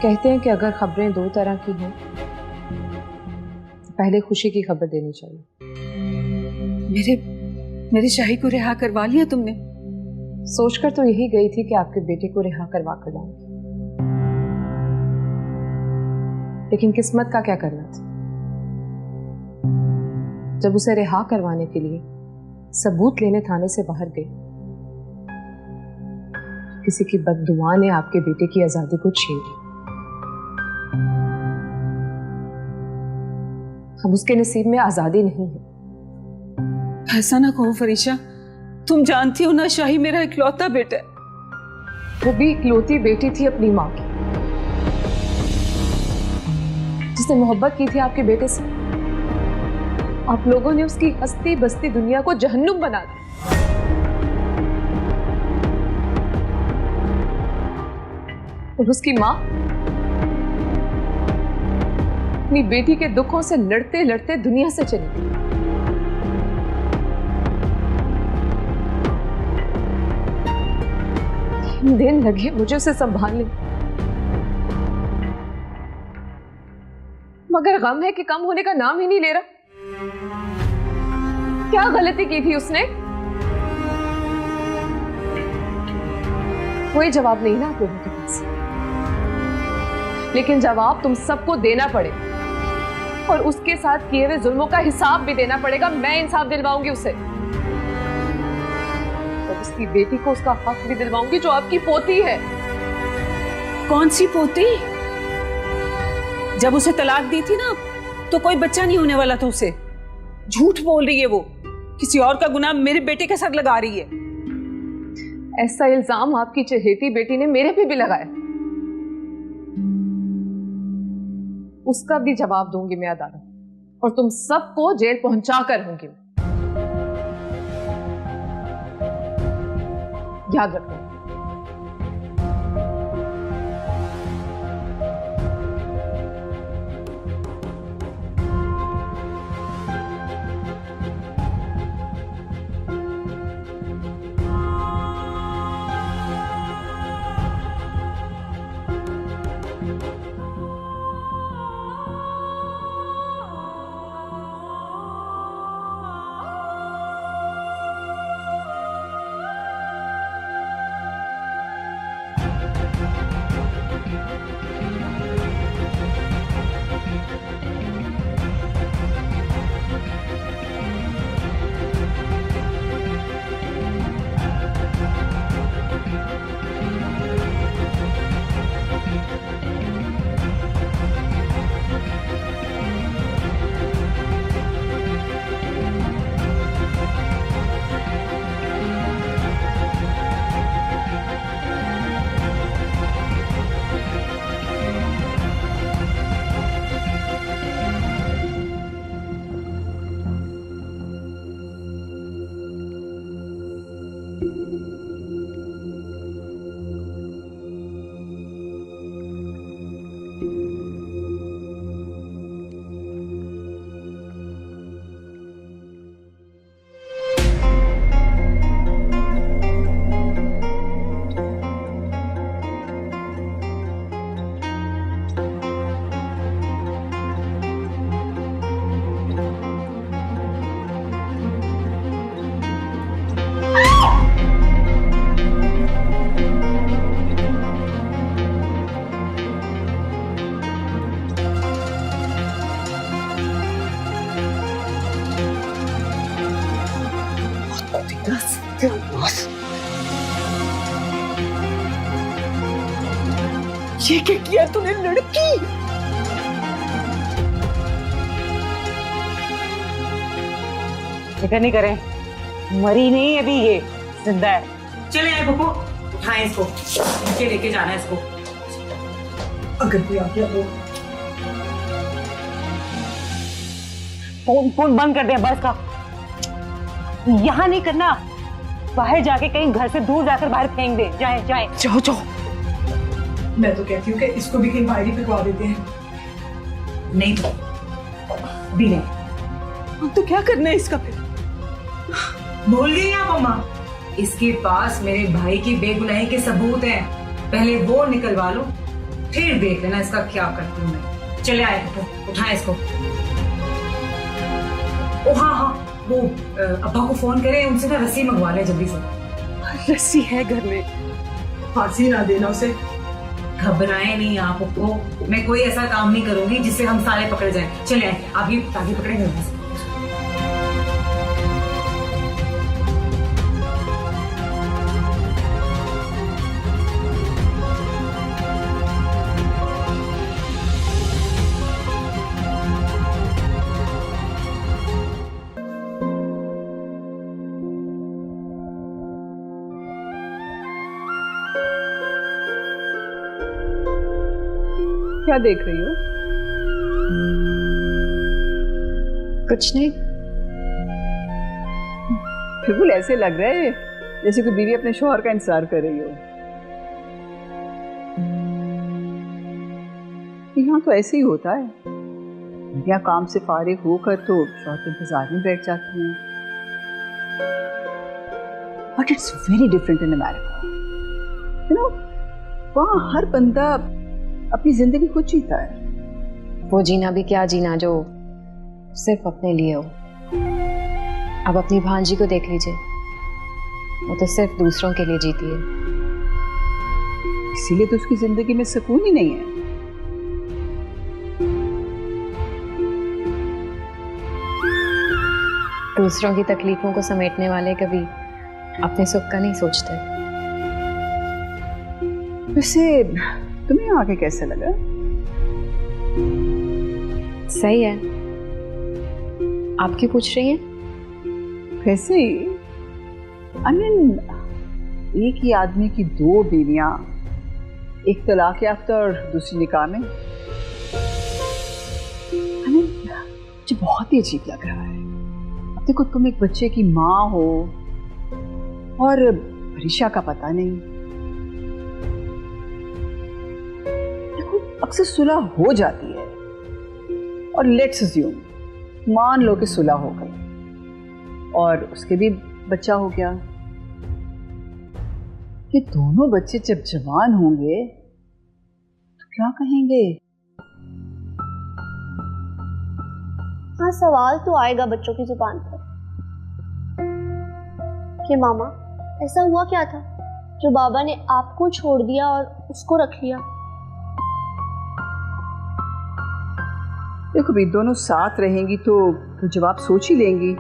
कहते हैं कि अगर खबरें दो तरह की हैं तो पहले खुशी की खबर देनी चाहिए। मेरे शाही को रिहा करवा लिया तुमने? सोचकर तो यही गई थी कि आपके बेटे को रिहा करवा कर लाऊंगी, लेकिन किस्मत का क्या करना था। जब उसे रिहा करवाने के लिए सबूत लेने थाने से बाहर गई, किसी की बददुआ ने आपके बेटे की आजादी को छीन ली। अब उसके नसीब में आजादी नहीं है। ऐसा ना कहो फरीशा, तुम जानती हो ना शाही मेरा इकलौता बेटा है। वो भी इकलौती बेटी थी अपनी माँ की, जिसने मोहब्बत की थी आपके बेटे से। आप लोगों ने उसकी हंसती बसती दुनिया को जहन्नुम बना दिया। और उसकी माँ अपनी बेटी के दुखों से लड़ते लड़ते दुनिया से चली गई। दिन लगे मुझे उसे संभालने, मगर गम है कि कम होने का नाम ही नहीं ले रहा। क्या गलती की थी उसने? कोई जवाब नहीं ना आप लोगों के पास, लेकिन जवाब तुम सबको देना पड़े और उसके साथ किए हुए जुल्मों का हिसाब भी देना पड़ेगा। मैं इंसाफ दिलवाऊंगी उसे और उसकी बेटी को उसका हक भी दिलवाऊंगी जो आपकी पोती है। कौन सी पोती? जब उसे तलाक दी थी ना तो कोई बच्चा नहीं होने वाला था उसे। झूठ बोल रही है वो, किसी और का गुनाह मेरे बेटे के सर लगा रही है। ऐसा इल्जाम आपकी चहेती बेटी ने मेरे पे भी लगाया, उसका भी जवाब दूंगी मैं अदालत, और तुम सबको जेल पहुंचा कर रहूंगी। याद रखना। ये क्या किया तूने लड़की? फिक्र नहीं करें, मरी नहीं अभी, ये जिंदा है। चले आए पप्पू, उठाएं इसको, नीचे लेके जाना है इसको। अगर कोई आ गया तो फोन बंद कर दे बस का। यहाँ नहीं करना, बाहर जाके कहीं घर से दूर जाकर बाहर फेंक दे। जाए जाए, जाओ जाओ। मैं तो कहती हूँ कि इसको भी कहीं बाहर ही फेंकवा देते हैं। नहीं तो भी नहीं। अब तो क्या करना है इसका फिर? भूल गई आप अम्मा, इसके पास मेरे भाई की बेगुनाही के सबूत हैं। पहले वो निकलवा लो, फिर देख लेना इसका क्या करती हूँ मैं। चले आए तो उठाए इसको। ओ हाँ, वो अब्बा को फोन करें, उनसे ना रस्सी मंगवा ले जल्दी से। रस्सी है घर में। फांसी ना देना उसे। घबराए नहीं आपको, मैं कोई ऐसा काम नहीं करूंगी जिससे हम सारे पकड़े जाएं। चले आए, आप ये ताकि पकड़े जल्दी से। क्या देख रही हो? कुछ नहीं। बिल्कुल ऐसे लग रहा है जैसे कोई बीवी अपने शौहर का इंतजार कर रही हो। यहाँ तो ऐसे ही होता है। यहाँ काम से फारिग होकर तो शौहर के इंतजार में बैठ जाती हैं। But it's very different in America. You know, वहाँ हर बंदा अपनी जिंदगी खुद जीता है। वो जीना भी क्या जीना जो सिर्फ अपने लिए हो। अब अपनी भांजी को देख लीजिए, वो तो सिर्फ दूसरों के लिए जीती है। इसीलिए तो उसकी जिंदगी में सुकून ही नहीं है। दूसरों की तकलीफों को समेटने वाले कभी अपने सुख का नहीं सोचते। वैसे तुम्हें आके कैसा लगा? सही है। आप क्यों पूछ रही हैं? वैसे ही एक ही आदमी की दो बीवियां, एक तलाक याफ्ता और दूसरी निकाह में, मुझे बहुत ही अजीब लग रहा है। अब देखो, तुम एक बच्चे की माँ हो और रिशा का पता नहीं। देखो, अक्सर सुलह हो जाती है और लेट्स अज्यूम, मान लो कि सुलह हो गई और उसके भी बच्चा हो गया। ये दोनों बच्चे जब जवान होंगे तो क्या कहेंगे? हाँ, सवाल तो आएगा बच्चों की जुबान पर कि मामा ऐसा हुआ क्या था जो बाबा ने आपको छोड़ दिया और उसको रख लिया। देखो भी, दोनों साथ रहेंगी तो जवाब सोच ही लेंगी।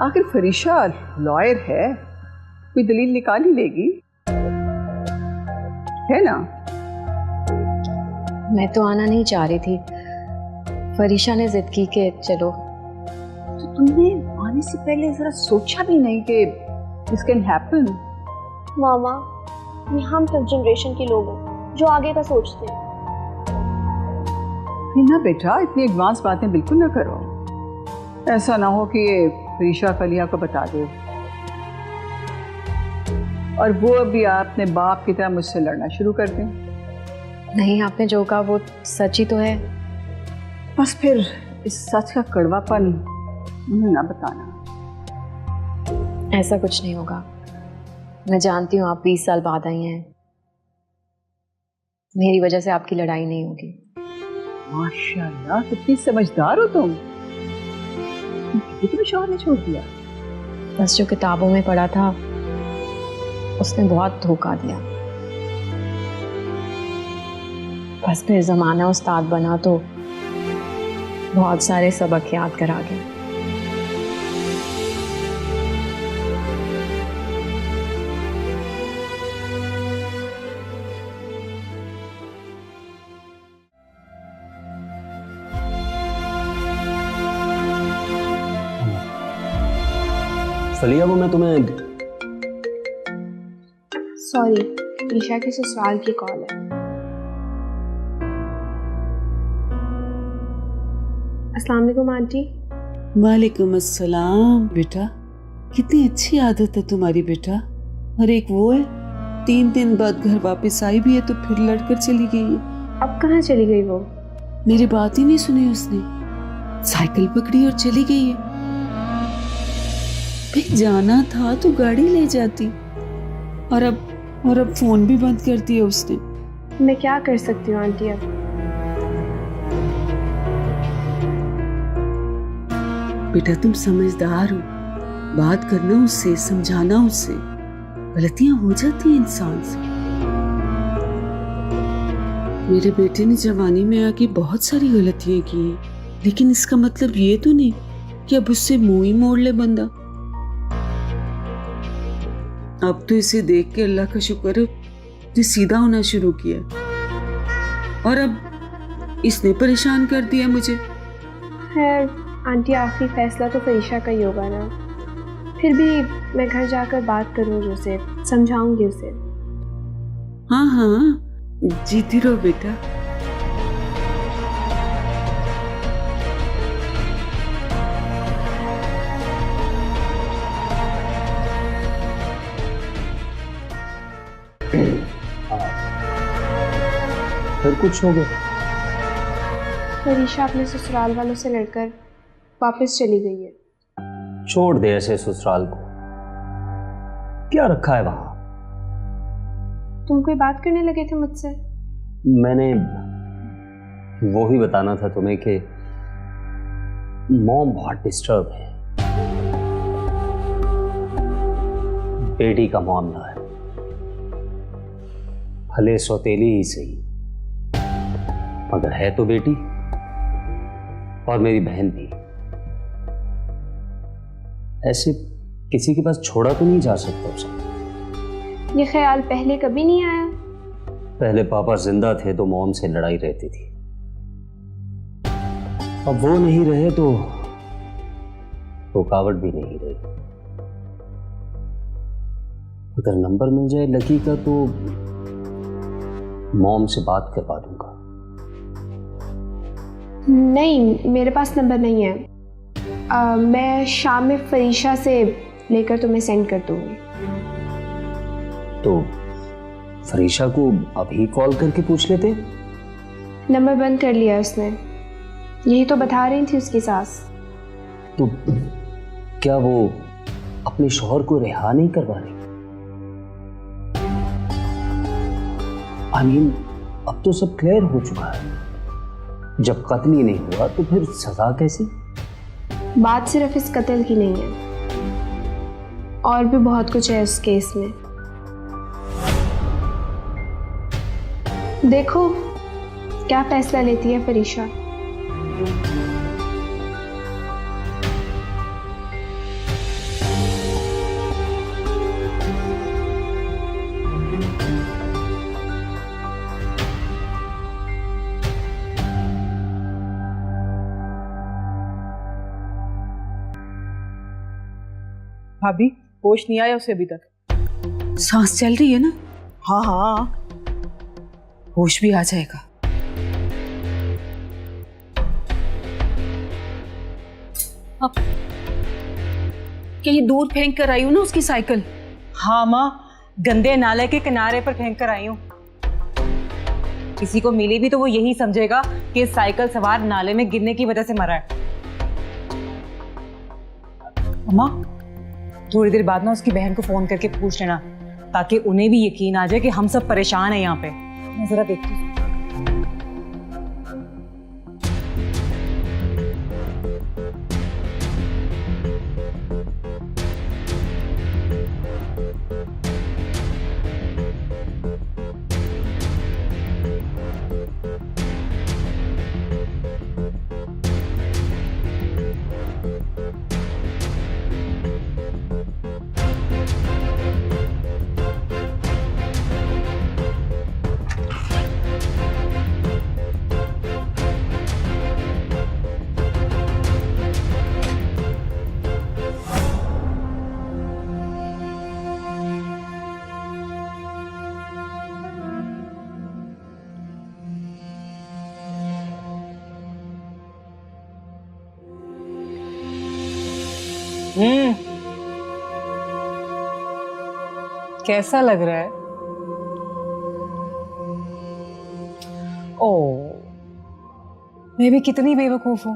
आखिर फरीशा लॉयर है, कोई दलील निकाल ही लेगी, है ना? मैं तो आना नहीं चाह रही थी, फरीशा ने जिद की कि चलो। तो तुमने आने से पहले जरा सोचा भी नहीं कि दिस कैन हैपन? मामा, ये हम फिफ्थ जनरेशन के लोग हैं जो आगे का सोचते हैं। ना बेटा, इतनी एडवांस बातें बिल्कुल ना करो। ऐसा ना हो कि ये फरीशा फलिया को बता दे और वो अभी अपने बाप की तरह मुझसे लड़ना शुरू कर दें। नहीं, आपने जो कहा वो सच ही तो है। बस फिर इस सच का कड़वापन उन्हें ना बताना। ऐसा कुछ नहीं होगा। मैं जानती हूँ आप 20 साल बाद आई हैं, मेरी वजह से आपकी लड़ाई नहीं होगी। माशाल्लाह, कितनी समझदार हो तुम। तुम्हें शौहर ने छोड़ दिया? बस जो किताबों में पढ़ा था उसने बहुत धोखा दिया। बस फिर जमाना उस्ताद बना तो बहुत सारे सबक याद करा गया। फलिया, वो मैं तुम्हें सॉरी, ईशा के ससुराल की कॉल है। अस्सलाम वालेकुम आंटी। वालेकुम अस्सलाम। बेटा, कितनी अच्छी आदत है तुम्हारी बेटा। और एक वो है 3 दिन बाद घर वापस आई भी है तो फिर लड़कर चली गई है। अब कहाँ चली गई वो? मेरी बात ही नहीं सुनी उसने, साइकिल पकड़ी और चली गई है। भाई जाना था तो गाड़ी ले जाती, और अब और अब फोन भी बंद कर दिया उसने। मैं क्या कर सकती हूँ आंटी अब? बेटा तुम समझदार हो, बात करना उससे, समझाना उससे। गलतियां हो जाती हैं इंसान से। मेरे बेटे ने जवानी में आके बहुत सारी गलतियां की हैं, लेकिन इसका मतलब ये तो नहीं कि अब उससे मुंह ही मोड़ ले बंदा। अब तो इसे देख के अल्लाह का शुक्र है जो सीधा होना शुरू किया, और अब इसने परेशान कर दिया मुझे। खैर आंटी, आखिरी फैसला तो फरीशा का ही होगा ना। फिर भी मैं घर जाकर बात करूँगी उसे, समझाऊंगी उसे। हाँ हाँ, जीती रहो बेटा। फिर कुछ हो गया? फरीशा अपने ससुराल वालों से लड़कर वापस चली गई है। छोड़ दे ऐसे ससुराल को, क्या रखा है वहां? तुम कोई बात करने लगे थे मुझसे? मैंने वो ही बताना था तुम्हें कि मॉम बहुत डिस्टर्ब है। बेटी का मामला है, भले सौतेली ही सही, मगर है तो बेटी, और मेरी बहन भी। ऐसे किसी के पास छोड़ा तो नहीं जा सकता उसे। ये ख्याल पहले कभी नहीं आया? पहले पापा जिंदा थे तो मॉम से लड़ाई रहती थी, अब वो नहीं रहे तो रुकावट भी नहीं रही। अगर नंबर मिल जाए लकी का तो मॉम से बात करवा दूंगा। नहीं, मेरे पास नंबर नहीं है। मैं शाम में फरीशा से लेकर तुम्हें सेंड कर दूंगी। तो फरीशा को अभी कॉल करके पूछ लेते। नंबर बंद कर लिया उसने, यही तो बता रही थी उसकी सास। तो क्या वो अपने शौहर को रिहा नहीं करवा रही? आई मीन, अब तो सब क्लियर हो चुका है। जब कत्ल ही नहीं हुआ तो फिर सजा कैसी? बात सिर्फ इस कत्ल की नहीं है, और भी बहुत कुछ है उस केस में। देखो क्या फैसला लेती है फरीशा। भाभी, होश नहीं आया उसे अभी तक? सांस चल रही है ना? हाँ हाँ, होश भी आ जाएगा। अब कहीं दूर फेंक कर आई हूं ना उसकी साइकिल। हाँ माँ, गंदे नाले के किनारे पर फेंक कर आई हूँ। किसी को मिली भी तो वो यही समझेगा कि साइकिल सवार नाले में गिरने की वजह से मरा है। अम्मा, थोड़ी देर बाद ना उसकी बहन को फोन करके पूछ लेना, ताकि उन्हें भी यकीन आ जाए कि हम सब परेशान हैं यहाँ पे। मैं जरा देखती हूँ। कैसा लग रहा है? ओ, मैं भी कितनी बेवकूफ हूं।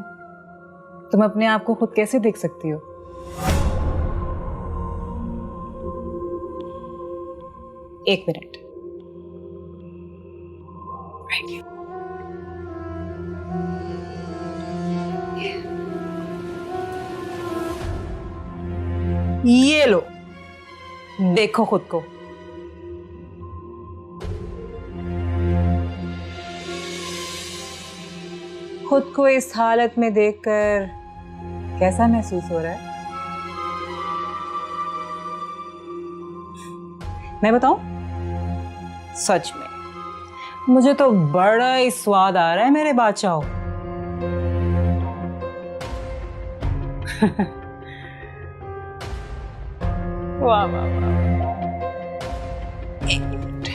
तुम अपने आप को खुद कैसे देख सकती हो? एक मिनट। ये लो, देखो खुद को। खुद को इस हालत में देखकर कैसा महसूस हो रहा है? मैं बताऊं, सच में मुझे तो बड़ा ही स्वाद आ रहा है मेरे बादशाह। वाह वाह वाह। एक मिनट।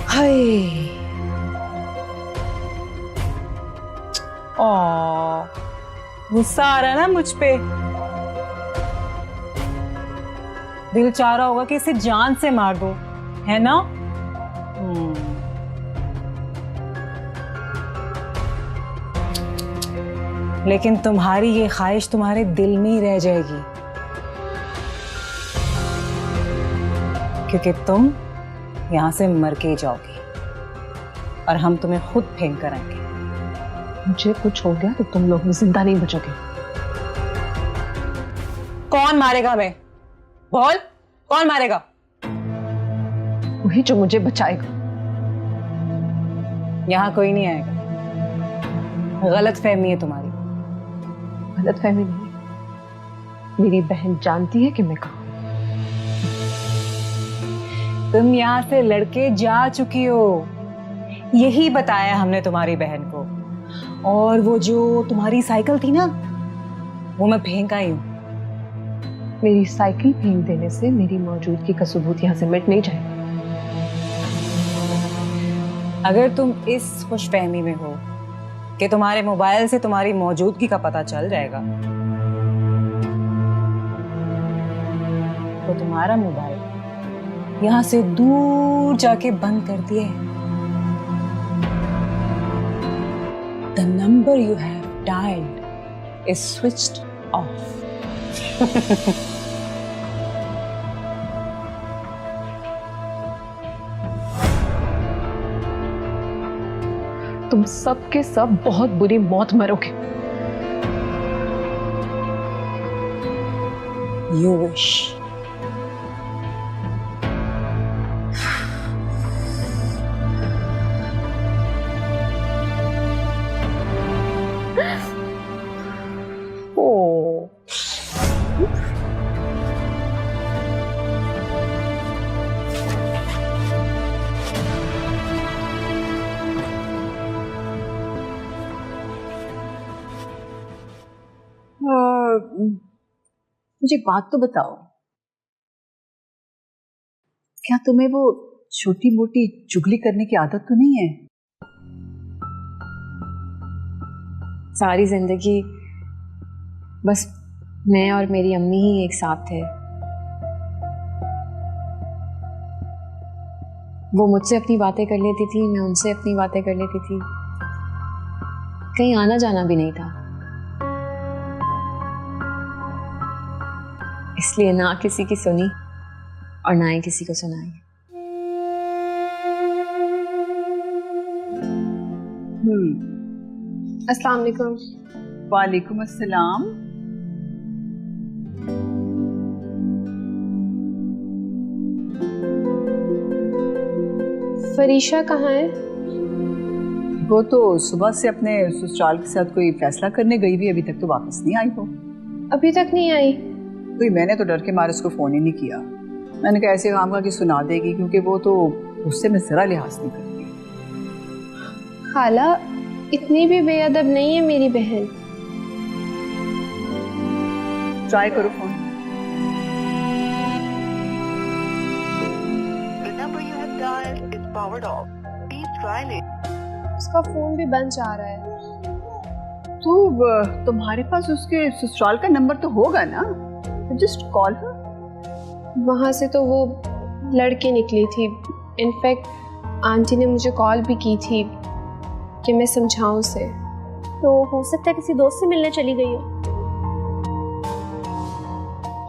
हाय, गुस्सा आ रहा है ना मुझ पे? दिल चाह रहा होगा कि इसे जान से मार दो, है ना? लेकिन तुम्हारी ये ख्वाहिश तुम्हारे दिल में ही रह जाएगी, क्योंकि तुम यहां से मर के ही जाओगी और हम तुम्हें खुद फेंक कर आएंगे। मुझे कुछ हो गया तो तुम लोग भी जिंदा नहीं बचोगे। कौन मारेगा? मैं बोल, कौन मारेगा? वही जो मुझे बचाएगा। यहां कोई नहीं आएगा। गलत फहमी है तुम्हारी। गलत फहमी नहीं, मेरी बहन जानती है कि मैं कहाँ। तुम यहाँ से लड़के जा चुकी हो, यही बताया हमने तुम्हारी बहन को। और वो जो तुम्हारी साइकिल थी ना, वो मैं फेंक आई हूँ। मेरी साइकिल फेंक देने से मेरी मौजूदगी का सबूत यहाँ से मिट नहीं जाएगा। अगर तुम इस खुशफहमी में हो कि तुम्हारे मोबाइल से तुम्हारी मौजूदगी का पता चल जाएगा, तो तुम्हारा मोबाइल यहां से दूर जाके बंद कर दिए। The number you have dialed is switched off. तुम सब के सब बहुत बुरी मौत मरोगे। You wish. ओ, मुझे एक बात तो बताओ, क्या तुम्हें वो छोटी मोटी चुगली करने की आदत तो नहीं है? सारी जिंदगी बस मैं और मेरी अम्मी ही एक साथ थे। वो मुझसे अपनी बातें कर लेती थी, मैं उनसे अपनी बातें कर लेती थी। कहीं आना जाना भी नहीं था। इसलिए ना किसी की सुनी और ना ही किसी को सुनाई। अस्सलाम वालेकुम। वालेकुम अस्सलाम। फरीशा कहाँ है? वो तो सुबह से अपने ससुराल के साथ कोई फैसला करने गई भी, अभी तक तो वापस नहीं आई हो। अभी तक नहीं आई? तो मैंने तो डर के मारे उसको फोन ही नहीं किया। मैंने कहा ऐसे काम का कि सुना देगी, क्योंकि वो तो गुस्से में जरा लिहाज नहीं करती। खाला, इतनी भी बेअदब नहीं है मेरी बहन। ट्राई करो फोन। उसका फोन भी बंद जा रहा है। तो तुम्हारे पास उसके ससुराल का नंबर तो होगा ना? Just call her. वहाँ से तो वो लड़के निकली थी। इनफैक्ट आंटी ने मुझे कॉल भी की थी कि मैं समझाऊं उसे। तो हो सकता है किसी दोस्त से मिलने चली गई हो।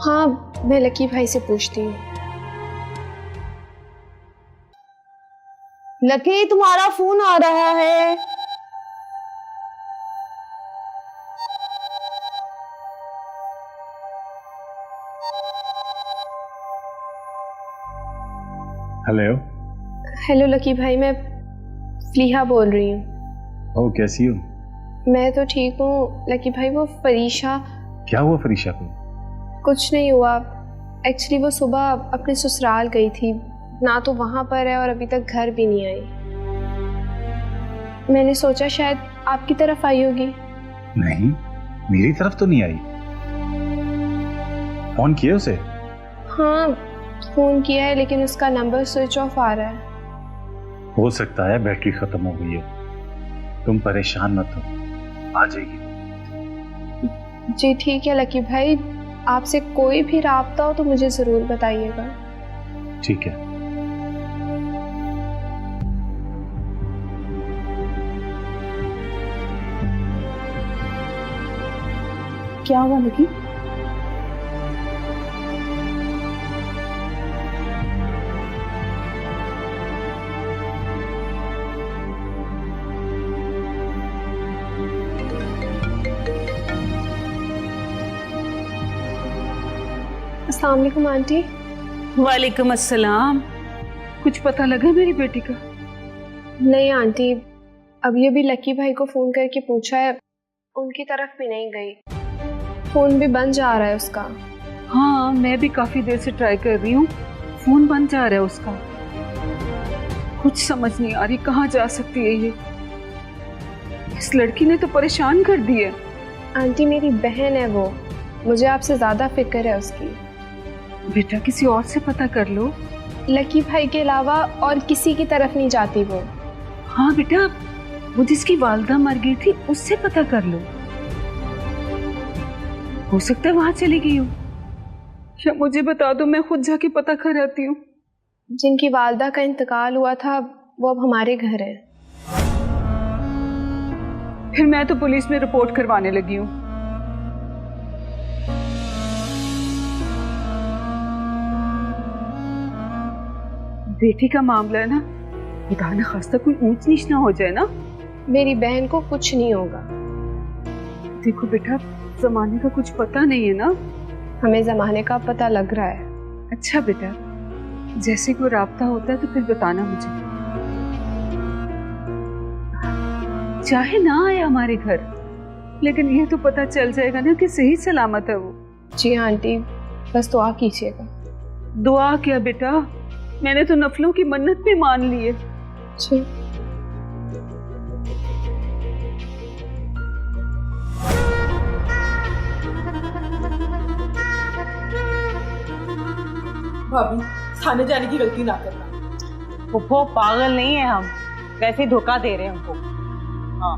हाँ, मैं लकी भाई से पूछती हूँ। लकी, तुम्हारा फोन आ रहा है। हेलो। हेलो लकी भाई, मैं फलीहा बोल रही हूँ। ओ, कैसी हो? मैं तो ठीक हूँ लकी भाई। वो फरीशा। क्या हुआ फरीशा को? कुछ नहीं हुआ। एक्चुअली वो सुबह अपने ससुराल गई थी, ना तो वहाँ पर है और अभी तक घर भी नहीं आई। मैंने सोचा शायद आपकी तरफ आई होगी। नहीं, मेरी तरफ तो नहीं आई। फोन किया उसे? हाँ, फोन किया है लेकिन उसका नंबर स्विच ऑफ आ रहा है। हो सकता है बैटरी खत्म हो गई है। तुम परेशान मत हो, आ जाएगी। जी ठीक है लकी भाई, आपसे कोई भी राब्ता हो तो मुझे जरूर बताइएगा। ठीक है। क्या हुआ लकी? अस्सलाम वालेकुम आंटी। वालेकुम अस्सलाम। कुछ पता लगा मेरी बेटी का? नहीं आंटी, अब ये भी लकी भाई को फोन करके पूछा है, उनकी तरफ भी नहीं गई। फोन भी बंद जा रहा है उसका। हाँ, मैं भी काफी देर से ट्राई कर रही हूँ, फोन बंद जा रहा है उसका। कुछ समझ नहीं आ रही कहाँ जा सकती है ये। इस लड़की ने तो परेशान कर दी है। आंटी मेरी बहन है वो, मुझे आपसे ज्यादा फिक्र है उसकी। बेटा किसी और से पता कर लो। लकी भाई के अलावा और किसी की तरफ नहीं जाती वो। हाँ बेटा, वो जिसकी वालदा मर गई थी उससे पता कर लो। हो सकता है वहां चली गई हो। या मुझे बता दो, मैं खुद जाके पता कर आती हूँ। जिनकी वालदा का इंतकाल हुआ था वो अब हमारे घर है। फिर मैं तो पुलिस में रिपोर्ट करवाने लगी हूँ। बेटी का मामला है ना, खुदा न खास्ता कोई ऊंच नीच ना हो जाए ना। मेरी बहन को कुछ नहीं होगा। देखो बेटा, जमाने का कुछ पता नहीं है ना। हमें जमाने का पता लग रहा है। अच्छा बेटा, जैसे कोई राब्ता होता है तो फिर बताना मुझे। चाहे ना आए हमारे घर, लेकिन ये तो पता चल जाएगा ना कि सही सलामत है वो। जी हाँ आंटी, बस दुआ कीजिएगा। दुआ क्या बेटा, मैंने तो नफलों की मन्नत भी मान ली है। जी। भाभी, थाने जाने की गलती ना करना। वो पागल नहीं है हम, वैसे ही धोखा दे रहे हैं हमको। हाँ।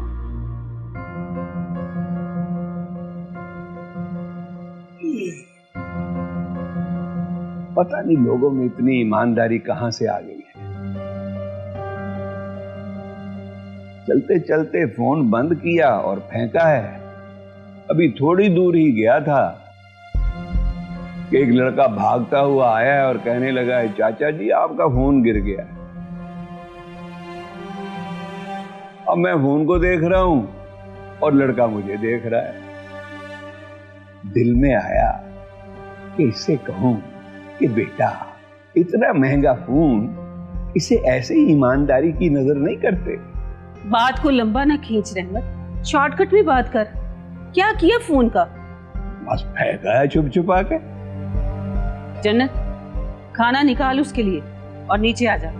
पता नहीं लोगों में इतनी ईमानदारी कहां से आ गई है। चलते चलते फोन बंद किया और फेंका है। अभी थोड़ी दूर ही गया था कि एक लड़का भागता हुआ आया है और कहने लगा है, चाचा जी आपका फोन गिर गया है। अब मैं फोन को देख रहा हूं और लड़का मुझे देख रहा है। दिल में आया कि इससे कहूं कि बेटा, इतना महंगा फोन, इसे ऐसे ही ईमानदारी की नजर नहीं करते। बात को लंबा ना खींच रहमत, शॉर्टकट में बात कर। क्या किया फोन का? बस फेंका है छुप छुपा के। जन्नत, खाना निकाल उसके लिए और नीचे आ जा।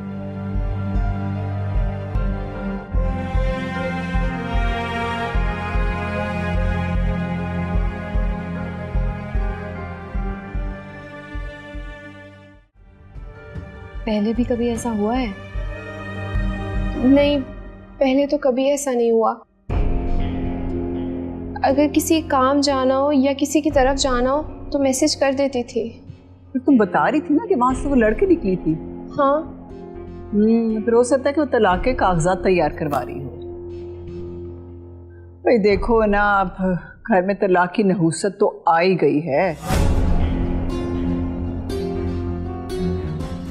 पहले भी कभी ऐसा हुआ है? नहीं, पहले तो कभी ऐसा नहीं हुआ। अगर किसी काम जाना हो या किसी की तरफ जाना हो तो मैसेज कर देती थी। फिर तुम बता रही थी ना कि वहां से वो लड़के निकली थी। हाँ। फिर हो सकता है कि वो तलाक के कागजात तैयार करवा रही हो। भाई देखो ना, अब घर में तलाक की नहूसत तो आ ही गई है।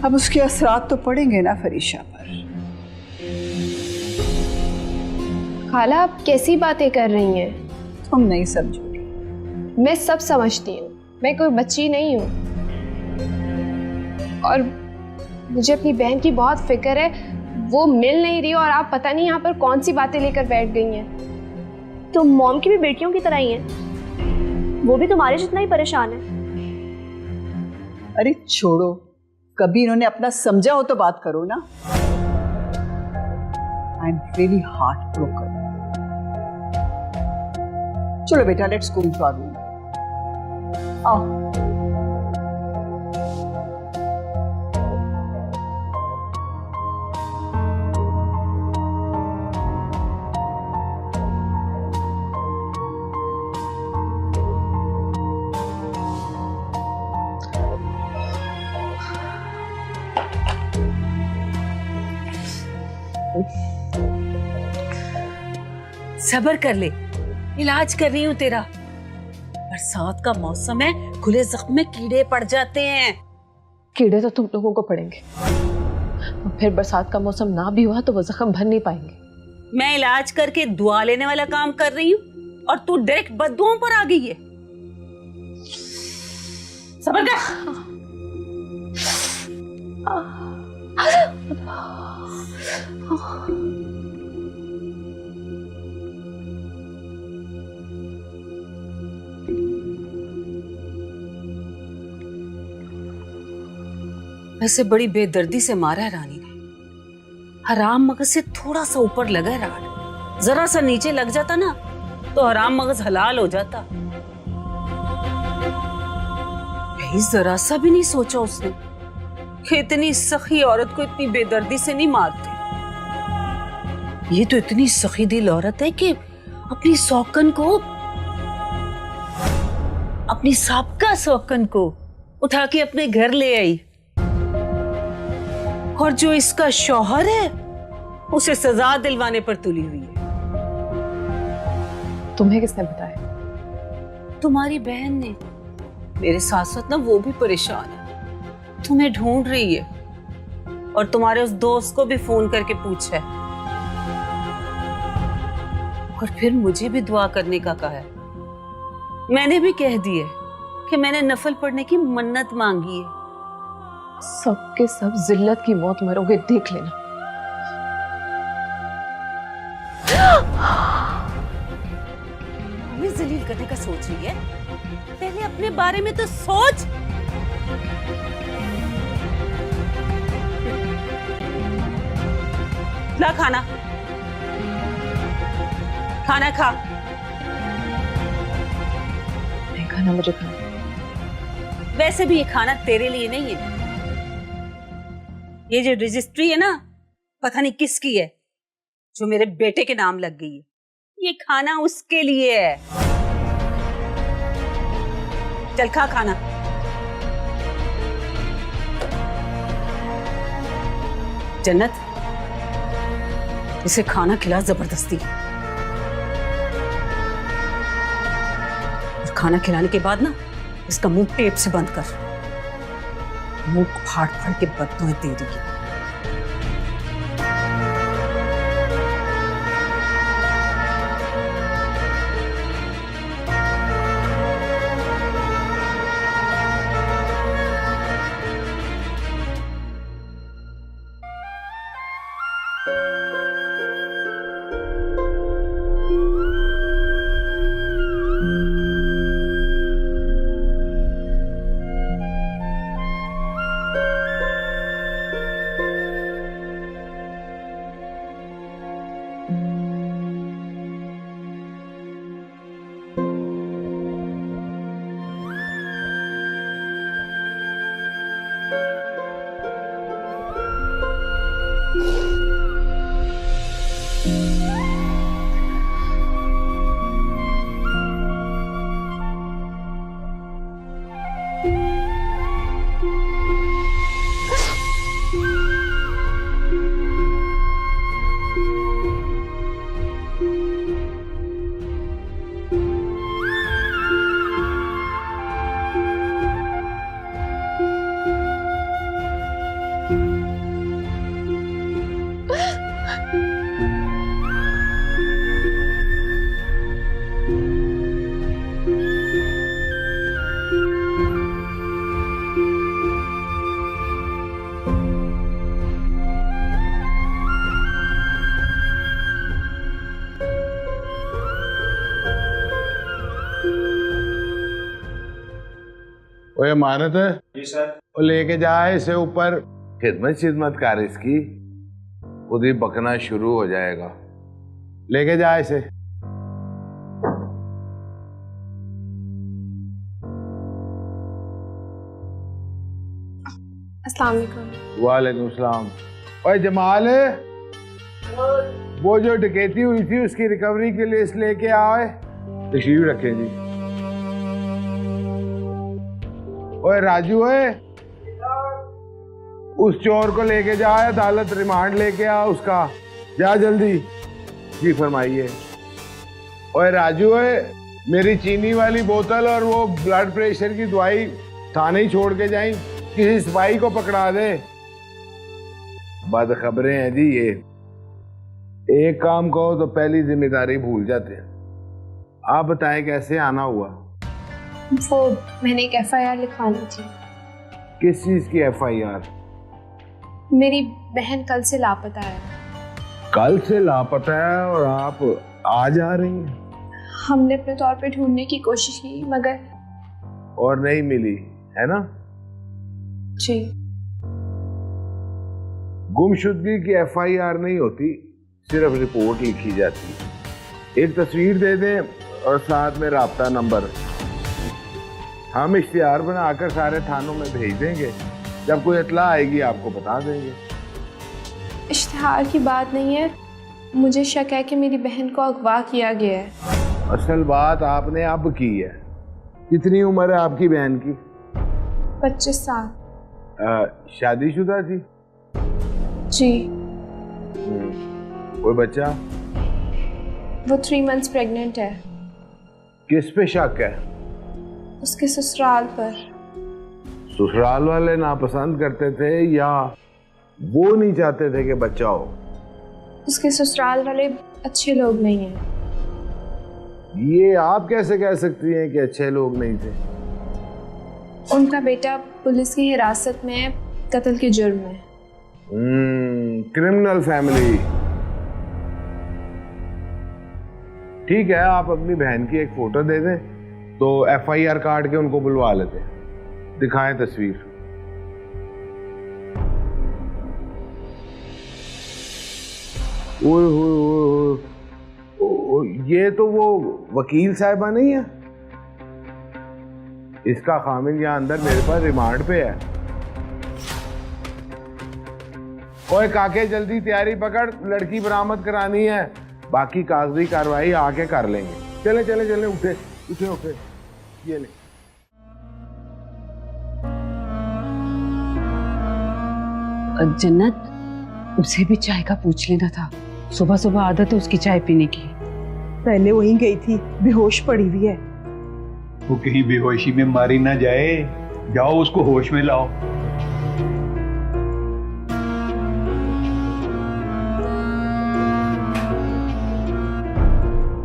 अब उसके असरात तो पड़ेंगे ना फरीशा पर। खाला आप कैसी बातें कर रही हैं? तुम नहीं समझोगी। मैं सब समझती हूँ, मैं कोई बच्ची नहीं हूँ। और मुझे अपनी बहन की बहुत फिक्र है, वो मिल नहीं रही और आप पता नहीं यहाँ पर कौन सी बातें लेकर बैठ गई हैं। तो मॉम की भी बेटियों की तरह ही हैं, वो भी तुम्हारे जितना ही परेशान है। अरे छोड़ो, कभी इन्होंने अपना समझा हो तो बात करो ना। I am really heart broken. चलो बेटा, let's go to our room. आओ। सब्र कर ले, इलाज कर रही हूँ तेरा। बरसात का मौसम है, खुले जख्म में कीड़े पड़ जाते हैं। कीड़े तो तुम लोगों को पड़ेंगे, और फिर बरसात का मौसम ना भी हुआ तो वो जख्म भर नहीं पाएंगे। मैं इलाज करके दुआ लेने वाला काम कर रही हूँ और तू डायरेक्ट बद्दुआओं पर आ गई है। सब्र कर। वैसे बड़ी बेदर्दी से मारा है रानी ने। हराम मगज से थोड़ा सा ऊपर लगा है राड, जरा सा नीचे लग जाता ना तो हराम मगज हलाल हो जाता। भाई जरा सा भी नहीं सोचा उसने कि इतनी सखी औरत को इतनी बेदर्दी से नहीं मारते। ये तो इतनी सखी दिल औरत है कि अपनी सौकन को, अपनी साबका सौकन को उठा के अपने घर ले आई, और जो इसका शौहर है उसे सजा दिलवाने पर तुली हुई है। तुम्हें किसने बताया? तुम्हारी बहन ने। मेरे साथ साथ ना वो भी परेशान है, तुम्हें ढूंढ रही है, और तुम्हारे उस दोस्त को भी फोन करके पूछा है, और फिर मुझे भी दुआ करने का कहा है। मैंने भी कह दिया कि मैंने नफल पढ़ने की मन्नत मांगी है। सबके सब जिल्लत की मौत मरोगे, देख लेना। हमें जलील करने का सोच रही है, पहले अपने बारे में तो सोच। ला खाना, खाना खा। नहीं खाना, मुझे खाना। वैसे भी ये खाना तेरे लिए नहीं है। ये जो रजिस्ट्री है ना, पता नहीं किसकी है, जो मेरे बेटे के नाम लग गई है। ये खाना उसके लिए है। चल खा खाना। जन्नत, इसे खाना खिला जबरदस्ती। और खाना खिलाने के बाद ना इसका मुंह टेप से बंद कर। मुंह फाड़ फाड़ के बदबू दे देगी। ओए मानत है जी सर। वो लेके जाए इसे ऊपर। खिदमत कर इसकी, खुद ही बकना शुरू हो जाएगा। लेके जाए इसे। अस्सलाम वालेकुम। वालेकुम सलाम। ओए जमाल, वो जो डकैती हुई थी उसकी रिकवरी के लिए इस लेके आए। तशरीफ रखें जी। ओए राजू, ओए उस चोर को लेके जा, अदालत रिमांड लेके आ उसका, जा जल्दी। जी फरमाइए। ओए राजू, ओए मेरी चीनी वाली बोतल और वो ब्लड प्रेशर की दवाई थाने ही छोड़ के जाई, किसी सिपाही को पकड़ा दे। बदखबरें हैं जी ये। एक काम कहो तो पहली जिम्मेदारी भूल जाते हैं। आप बताएं कैसे आना हुआ? वो मैंने एक FIR लिखवानी थी। किस चीज की FIR? मेरी बहन कल से लापता है। कल से लापता है और आप आज आ रही हैं? हमने अपने तौर पे ढूंढने की कोशिश की मगर और नहीं मिली, है ना? जी। गुमशुदगी की FIR नहीं होती, सिर्फ रिपोर्ट लिखी जाती है। एक तस्वीर दे दें और साथ में राब्ता नंबर। हम इश्तिहार बनाकर सारे थानों में भेज देंगे। जब कोई इत्ला आएगी आपको बता देंगे। इश्तिहार की बात नहीं है, मुझे शक है कि मेरी बहन को अगवा किया गया है। असल बात आपने अब की है। कितनी उम्र है आपकी बहन की? 25 साल। शादीशुदा थी? जी। कोई बच्चा? वो 3 मंथ्स प्रेग्नेंट है। किस पे शक है? उसके ससुराल पर। ससुराल वाले नापसंद करते थे या वो नहीं चाहते थे कि बच्चा हो? उसके ससुराल वाले अच्छे लोग नहीं हैं। ये आप कैसे कह सकती हैं कि अच्छे लोग नहीं थे? उनका बेटा पुलिस की हिरासत में है, कत्ल के जुर्म में। Criminal family. ठीक है, आप अपनी बहन की एक फोटो दे दें तो FIR काट के उनको बुलवा लेते हैं। दिखाएं तस्वीर। ओए होए, ये तो वो वकील साहिबा नहीं है? इसका खामिन यहाँ अंदर मेरे पास रिमांड पे है। ओए काके जल्दी तैयारी पकड़, लड़की बरामद करानी है। बाकी कागजी कार्रवाई आके कर लेंगे। चले चले चले, उठे उठे उठे। ये ले। जन्नत, उसे भी चाय का पूछ लेना था। सुबह सुबह आदत है उसकी चाय पीने की। पहले वहीं गई थी, बेहोश पड़ी हुई है। वो कहीं बेहोशी में मारी ना जाए। जाओ उसको होश में लाओ।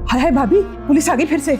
हाय हाय भाभी, पुलिस आ गई फिर से।